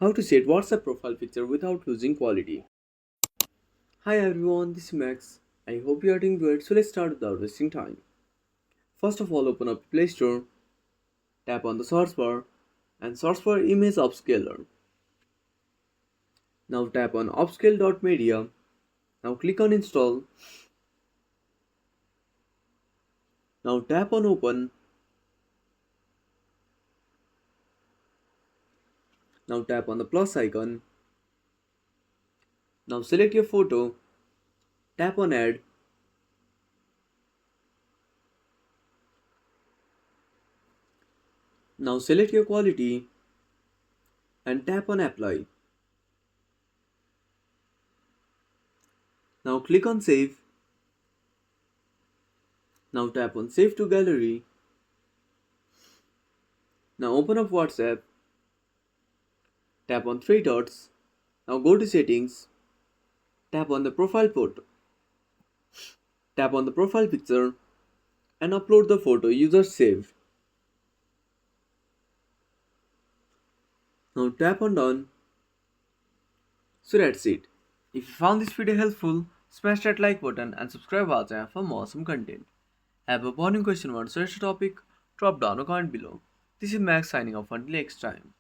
How to set WhatsApp profile picture without losing quality. Hi everyone, this is Max. I hope you are doing good. So let's start without wasting time. First of all, open up Play Store, tap on the search bar, and search for image upscaler. Now tap on upscale.media. Now click on install. Now tap on open. Now tap on the plus icon. Now select your photo. Tap on add. Now select your quality and tap on apply. Now click on save. Now tap on save to gallery. Now open up WhatsApp. Tap on three dots. Now go to settings. Tap on the profile photo. Tap on the profile picture and upload the photo you just saved. Now tap on done. So that's it. If you found this video helpful, smash that like button and subscribe our channel for more awesome content. Have a burning question or such topic? Drop down a comment below. This is Max signing off until next time.